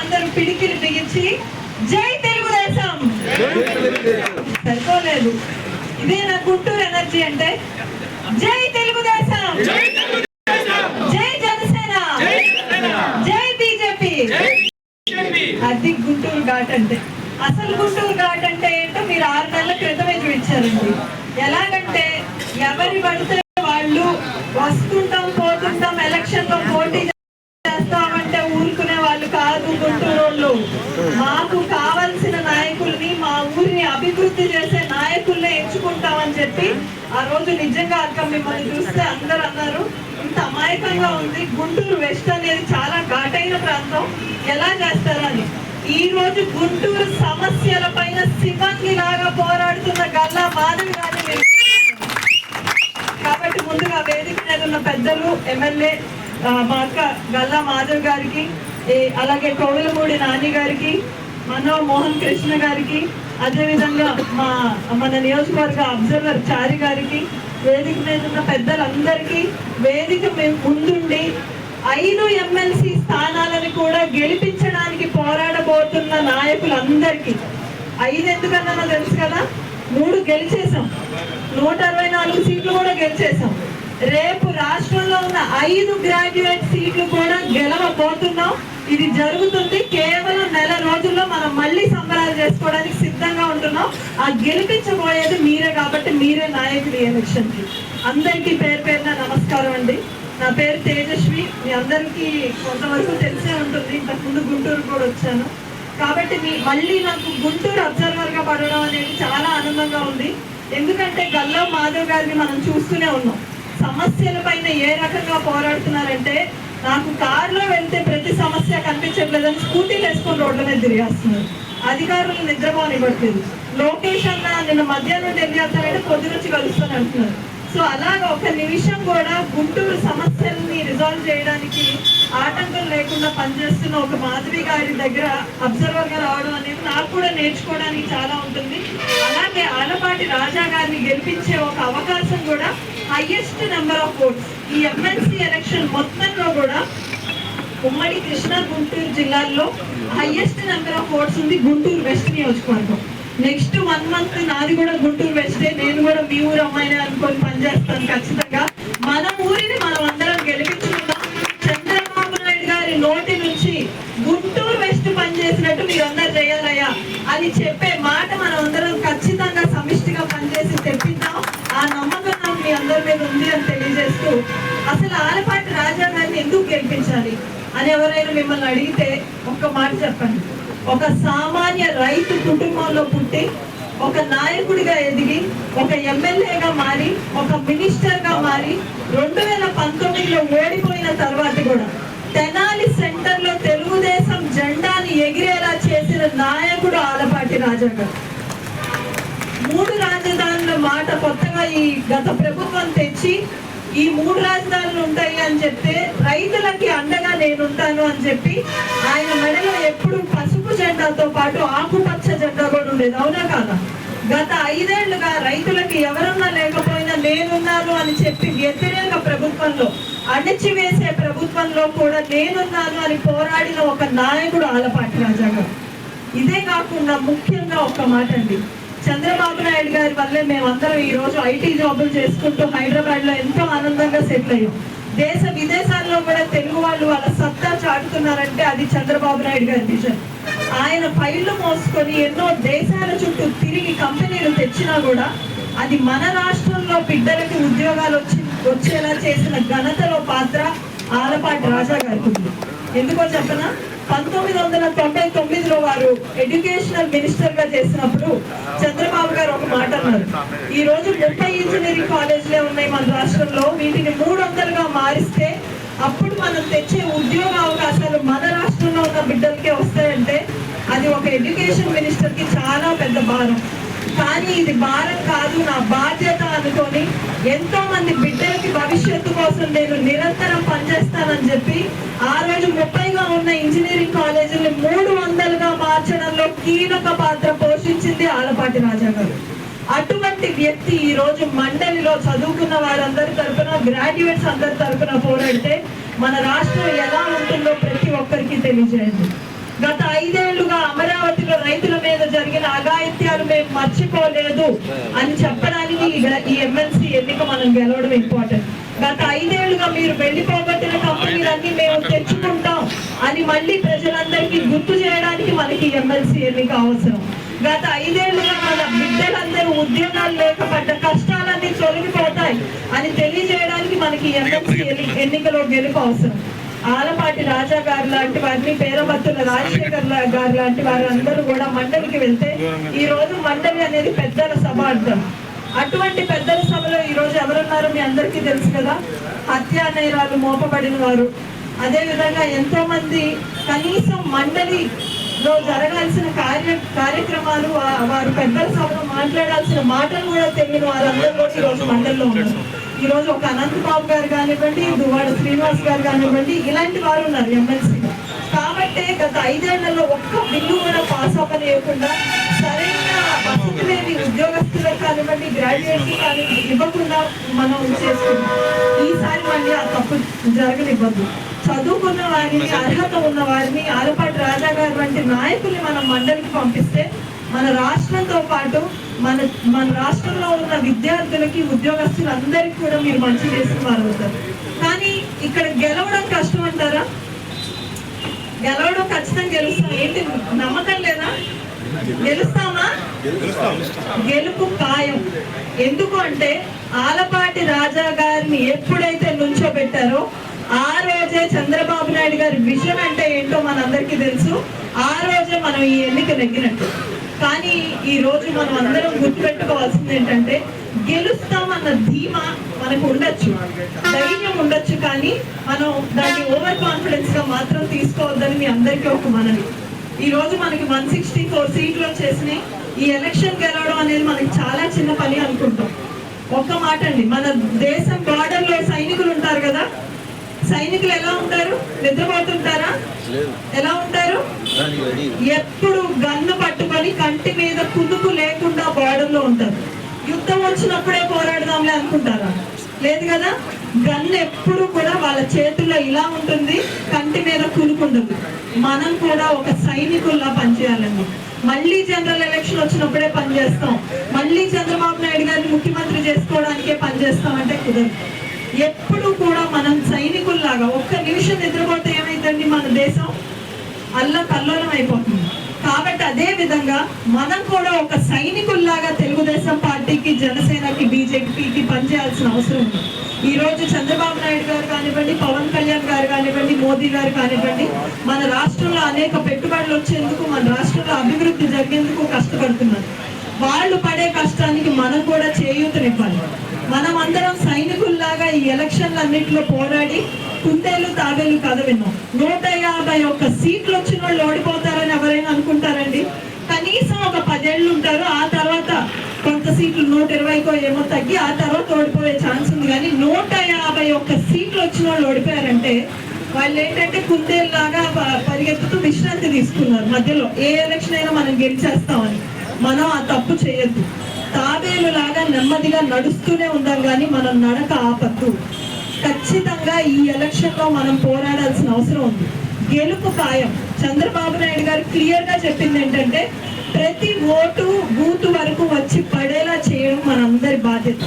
అందరూ పిడికిలు బిగించి జై తెలుగుదేశం సరిపోలేదు. ఇదే నా గుంటూరు ఎనర్జీ అంటే జై తెలుగుదేశం, జై జనసేన, జై బీజేపీ. అది గుంటూరు ఘాట్ అంటే. అసలు గుంటూరు ఘాట్ అంటే ఏంటో మీరు 6 నెలల క్రితమే చూపించారండి. ఎలాగంటే ఎవరి పడితే వాళ్ళు వస్తుంటాం పోతుంటాం, ఎలక్షన్ లో పోటీ చేస్తామంటే ఊరుకునే వాళ్ళు కాదు గుంటూరు వాళ్ళు. మాకు కావాల్సిన నాయకుల్ని, మా ఊరిని అభివృద్ధి చేసే నాయకుల్ని ఎంచుకుంటామని చెప్పి ఆ రోజు నిజంగా అక్క మిమ్మల్ని చూస్తే అందరూ అన్నారు ఇంత అమాయకంగా ఉంది, గుంటూరు వెస్ట్ అనేది చాలా ఘాటైన ప్రాంతం, ఎలా చేస్తారని. ఈ రోజు గుంటూరు సమస్యల పైన శివంగి లాగా పోరాడుతున్న గల్లా మాధవి గారిని. కాబట్టి ముందుగా వేదిక మీద ఉన్న పెద్దలు, ఎమ్మెల్యే మా అక్క గల్లా మాధవ్ గారికి, అలాగే కోవిలమూడి నాని గారికి, మోహన్ కృష్ణ గారికి, అదేవిధంగా మన నియోజకవర్గ అబ్జర్వర్ చారి గారికి, వేదిక మీద ఉన్న పెద్దలందరికీ, వేదిక ముందుండి 5 ఎమ్మెల్సీ స్థానాలను కూడా గెలిపించడానికి పోరాడబోతున్న నాయకులందరికీ. 5 ఎందుకన్నా తెలుసు కదా, 3 గెలిచేసాం, 164 సీట్లు కూడా గెలిచేసాం. రేపు రాష్ట్రంలో ఉన్న 5 గ్రాడ్యుయేట్ సీట్లు కూడా గెలవబోతున్నాం. ఇది జరుగుతుంది. కేవలం నెల రోజుల్లో మనం మళ్ళీ సంబరాలు చేసుకోవడానికి సిద్ధంగా ఉంటున్నాం. ఆ గెలిపించబోయేది మీరే కాబట్టి మీరే నాయకులు ఈ ఎలక్షన్ కి. అందరికీ పేరు పేరున నమస్కారం అండి. నా పేరు తేజస్వి. మీ అందరికీ కొంతవరకు తెలిసే ఉంటుంది, ఇంతకుముందు గుంటూరు కూడా వచ్చాను కాబట్టి మళ్ళీ నాకు గుంటూరు అబ్జర్వర్ గా పడడం అనేది చాలా ఆనందంగా ఉంది. ఎందుకంటే గల్లా మాధవ్ గారిని మనం చూస్తూనే ఉన్నాం, సమస్యల పైన ఏ రకంగా పోరాడుతున్నారంటే, నాకు కారులో వెళ్తే ప్రతి సమస్య కనిపించట్లేదని స్కూటీలు వేసుకొని రోడ్ల మీద తిరిగేస్తున్నారు. అధికారులు నిద్రపోనివ్వట్లేదు. లోకేష్ అన్న నిన్న మధ్యాహ్నం తెలియజేస్తారంటే పొద్దు నుంచి కలుస్తాను అంటున్నారు. సో అలాగా ఒక నిమిషం కూడా గుంటూరు సమస్యల్ని రిజాల్వ్ చేయడానికి ఆటంకం లేకుండా పనిచేస్తున్న ఒక మాధవి గారి దగ్గర అబ్జర్వర్ గా రావడం అనేది నాకు కూడా నేర్చుకోవడానికి చాలా ఉంటుంది. అలాగే ఆలపాటి రాజా గారిని గెలిపించే ఒక అవకాశం కూడా హైయెస్ట్ నెంబర్ ఆఫ్ ఓట్స్ ఈ ఎమ్మెల్సీ ఎలక్షన్ మొత్తంలో కూడా ఉమ్మడి కృష్ణా గుంటూరు జిల్లాల్లో హైయెస్ట్ నెంబర్ ఆఫ్ ఓట్స్ ఉంది గుంటూరు వెస్ట్ నియోజకవర్గం. నెక్స్ట్ 1 మంత్ నాది కూడా గుంటూరు వెస్టే. నేను కూడా మీ ఊరు అమ్మాయిని అనుకొని పనిచేస్తాను ఖచ్చితంగా. మన ఊరిని మనం అందరం గెలిపించుకుందాం. చంద్రబాబు నాయుడు గారి నోటి నుంచి గుంటూరు వెస్ట్ పనిచేసినట్టు మీరు అందరు చేయాలయ్యా అని చెప్పే మాట మనం అందరం ఖచ్చితంగా సమిష్టిగా పనిచేసి తెప్పిద్దాం. ఆ నమ్మకం నాకు మీ అందరి మీద ఉంది అని తెలియజేస్తూ, అసలు ఆలపాటి రాజా గారిని ఎందుకు గెలిపించాలి అని ఎవరైనా మిమ్మల్ని అడిగితే ఒక్క మాట చెప్పండి. ఒక సామాన్య రైతు కుటుంబంలో పుట్టి ఒక నాయకుడిగా ఎదిగి ఒక ఎమ్మెల్యేగా మారి ఒక మినిస్టర్ గా మారి 2019లో ఓడిపోయిన తర్వాత కూడా తెనాలి సెంటర్ లో తెలుగుదేశం జెండాని ఎగిరేలా చేసిన నాయకుడు ఆలపాటి రాజా గారు. 3 రాజధానుల మాట కొత్తగా ఈ గత ప్రభుత్వం తెచ్చి ఈ 3 రాజధానులు ఉంటాయి అని చెప్తే రైతులకి అండగా నేనుంటాను అని చెప్పి ఆయన మెడలో ఎప్పుడు పసుపు జెండాతో పాటు ఆకుపచ్చ జెండా కూడా ఉండేది, అవునా కాదా? గత 5 ఏళ్లుగా రైతులకి ఎవరన్నా లేకపోయినా నేనున్నాను అని చెప్పి వ్యతిరేక ప్రభుత్వంలో, అణచివేసే ప్రభుత్వంలో కూడా నేనున్నాను అని పోరాడిన ఒక నాయకుడు ఆలపాటి రాజా గారు. ఇదే కాకుండా ముఖ్యంగా ఒక మాట అండి, చంద్రబాబు నాయుడు గారి వల్లే మేమందరం ఈ రోజు ఐటీ జాబులు చేసుకుంటూ హైదరాబాద్ లో ఎంతో ఆనందంగా సెటిల్ అయ్యాం. దేశ విదేశాల్లో కూడా తెలుగు వాళ్ళు వాళ్ళ సత్తా చాటుతున్నారంటే అది చంద్రబాబు నాయుడు గారి విజన్. ఆయన ఫైళ్లు మోసుకొని ఎన్నో దేశాల చుట్టూ తిరిగి కంపెనీలు తెచ్చినా కూడా అది మన రాష్ట్రంలో బిడ్డలకి ఉద్యోగాలు వచ్చేలా చేసిన ఘనతలో పాత్ర ఆలపాటి రాజా గారికి ఉంది. ఎందుకో చెప్పనా, 1999లో వారు ఎడ్యుకేషనల్ మినిస్టర్ గా చేసినప్పుడు చంద్రబాబు గారు ఒక మాట అన్నారు, ఈ రోజు 30 ఇంజనీరింగ్ కాలేజీలే ఉన్నాయి మన రాష్ట్రంలో, వీటిని 300గా మారిస్తే అప్పుడు మనం తెచ్చే ఉద్యోగ అవకాశాలు మన రాష్ట్రంలో ఉన్న బిడ్డలకే వస్తాయంటే అది ఒక ఎడ్యుకేషన్ మినిస్టర్ కి చాలా పెద్ద భారం. కానీ ఇది భారం కాదు, నా బాధ్యత అనుకొని ఎంతో మంది బిడ్డలకి భవిష్యత్తు కోసం నేను నిరంతరం పనిచేస్తానని చెప్పి ఆ రోజు 30గా ఉన్న ఇంజనీరింగ్ కాలేజీని 300గా మార్చడంలో కీలక పాత్ర పోషించింది ఆలపాటి రాజా గారు. అటువంటి వ్యక్తి ఈ రోజు మండలిలో చదువుకున్న వారందరి తరఫున, గ్రాడ్యుయేట్స్ అందరి తరఫున పోరాడితే మన రాష్ట్రం ఎలా ఉంటుందో ప్రతి ఒక్కరికి తెలియజేయండి. గత మేము మర్చిపోలేదు అని చెప్పడానికి ఈ ఎమ్మెల్సీ ఎన్నిక మనం గెలవడం ఇంపార్టెంట్. గత 5 ఏళ్లుగా మీరు వెళ్ళిపోగొట్టిన కంపెనీలన్నీ మేము తెచ్చుకుంటాం అని మళ్ళీ ప్రజలందరికీ గుర్తు చేయడానికి మనకి ఎమ్మెల్సీ ఎన్నిక అవసరం. గత 5 ఏళ్లుగా మన బిడ్డలందరూ ఉద్యోగాలు లేకపోడ్డ కష్టాలన్నీ తొలగిపోతాయి అని తెలియజేయడానికి మనకి ఎమ్మెల్సీ ఎన్నికలో గెలుపు అవసరం. ఆలపాటి రాజా గారు లాంటి వారిని, పేరబత్తుల రాజశేఖర్ గారు లాంటి వారు అందరూ కూడా మండలికి వెళ్తే ఈ రోజు మండలి అనేది పెద్దల సభ అంటాం. అటువంటి పెద్దల సభలో ఈ రోజు ఎవరున్నారో మీ అందరికీ తెలుసు కదా. హత్యా నేరాలు మోపబడిన వారు, అదేవిధంగా ఎంతో మంది కనీసం మండలిలో జరగాల్సిన కార్యక్రమాలు వారు పెద్దల సభలో మాట్లాడాల్సిన మాటలు కూడా తెలియని వారందరూ కూడా ఈ రోజు మండలిలో ఉన్నారు. ఈ రోజు ఒక అనంత్ బాబు గారు కానివ్వండి, దువ్వాడ శ్రీనివాస్ గారు కానివ్వండి, ఇలాంటి వారు ఉన్నారు ఎమ్మెల్సీ. కాబట్టి గత 5 ఏళ్లలో ఒక్క బిల్లు కూడా పాస్ అవ్వలేకుండా సరైన వసతి లేని ఉద్యోగస్తులకు కానివ్వండి, గ్రాడ్యుయేట్స్ కానివ్వండి ఇవ్వకుండా మనం చేసుకున్నాం. ఈసారి మళ్ళీ ఆ తప్పు జరగనివ్వద్దు. చదువుకున్న వారిని, అర్హత ఉన్న వారిని, ఆలపాటి రాజా గారు వంటి నాయకుల్ని మనం మండలికి పంపిస్తే మన రాష్ట్రంతో పాటు మన రాష్ట్రంలో ఉన్న విద్యార్థులకి, ఉద్యోగస్తులందరికీ కూడా మీరు మంచి చేసిన వారు అవుతారు. కానీ ఇక్కడ గెలవడం కష్టం అంటారా? గెలవడం ఖచ్చితంగా గెలుస్తాం. ఏంటి నమ్మకం లేదా? గెలుస్తామా? గెలుపు ఖాయం. ఎందుకు అంటే ఆలపాటి రాజా గారిని ఎప్పుడైతే నుంచోబెట్టారో ఆ రోజే చంద్రబాబు నాయుడు గారి విజన్ అంటే ఏంటో మనందరికీ తెలుసు. ఆ రోజే మనం ఈ ఎన్నిక నెగ్గినట్టు. కానీ ఈ రోజు మనం అందరం గుర్తుపెట్టుకోవాల్సింది ఏంటంటే గెలుస్తామన్న ధీమా మనకు ఉండొచ్చు, ధైర్యం ఉండొచ్చు, కానీ మనం దాన్ని ఓవర్ కాన్ఫిడెన్స్ గా మాత్రం తీసుకోవద్దని మీ అందరికీ ఒక మనవి. ఈ రోజు మనకి 164 సీట్లు వచ్చేసినాయి. ఈ ఎలక్షన్ గెలవడం అనేది మనకి చాలా చిన్న పని అనుకుంటాం. ఒక్క మాట అండి, మన దేశం బార్డర్ లో సైనికులు ఉంటారు కదా, సైనికులు ఎలా ఉంటారు? నిద్రపోతుంటారా? ఎలా ఉంటారు? ఎప్పుడు గన్ను పట్టుకొని కంటి మీద కుదుపు లేకుండా బార్డర్ లో ఉంటారు. యుద్ధం వచ్చినప్పుడే పోరాడదాంలే అనుకుంటారా? లేదు కదా. గన్ను ఎప్పుడు కూడా వాళ్ళ చేతుల్లో ఇలా ఉంటుంది, కంటి మీద కునుకుండదు. మనం కూడా ఒక సైనికుల్లా పనిచేయాలండి. మళ్ళీ జనరల్ ఎలక్షన్ వచ్చినప్పుడే పనిచేస్తాం, మళ్ళీ చంద్రబాబు నాయుడు గారిని ముఖ్యమంత్రి చేసుకోవడానికే పనిచేస్తాం అంటే కుదరదు. ఎప్పుడు కూడా మనం సైనికుల్లాగా ఒక్క నిమిషం నిద్రపోతే ఏమైందండి, మన దేశం అల్లకల్లోలం అయిపోతుంది. కాబట్టి అదే విధంగా మనం కూడా ఒక సైనికుల్లాగా తెలుగుదేశం పార్టీకి, జనసేనకి, బీజేపీకి పనిచేయాల్సిన అవసరం ఉంది. ఈ రోజు చంద్రబాబు నాయుడు గారు కానివ్వండి, పవన్ కళ్యాణ్ గారు కానివ్వండి, మోదీ గారు కానివ్వండి, మన రాష్ట్రంలో అనేక పెట్టుబడులు వచ్చేందుకు, మన రాష్ట్రంలో అభివృద్ధి జరిగేందుకు కష్టపడుతున్నారు. వాళ్ళు పడే కష్టానికి మనం కూడా చేయూతనివ్వాలి. మనం అందరం సైనికుల్లాగా ఈ ఎలక్షన్లన్నింటిలో పోరాడి కుందేలు తాబేలు కథ విన్నాం. 151 సీట్లు వచ్చిన వాళ్ళు ఓడిపోతారని ఎవరైనా అనుకుంటారండి? కనీసం ఒక 10 ఏళ్ళు ఉంటారు, ఆ తర్వాత కొంత సీట్లు 120కో ఏమో తగ్గి ఆ తర్వాత ఓడిపోయే ఛాన్స్ ఉంది. కానీ 151 సీట్లు వచ్చిన వాళ్ళు ఓడిపోయారంటే వాళ్ళు ఏంటంటే కుందేలులాగా పరిగెత్తుతూ విశ్రాంతి తీసుకున్నారు మధ్యలో. ఏ ఎలక్షన్ అయినా మనం గెలిచేస్తామని. మనం ఆ తప్పు చేయొద్దు. తాబేలు లాగా నెమ్మదిగా నడుస్తూనే ఉందాం, కానీ మనం నడక ఆపద్దు. ఖచ్చితంగా ఈ ఎలక్షన్ లో మనం పోరాడాల్సిన అవసరం ఉంది. గెలుపు ఖాయం. చంద్రబాబు నాయుడు గారు క్లియర్ గా చెప్పింది ఏంటంటే ప్రతి ఓటు బూత్ వరకు వచ్చి పడేలా చేయడం మనందరి బాధ్యత.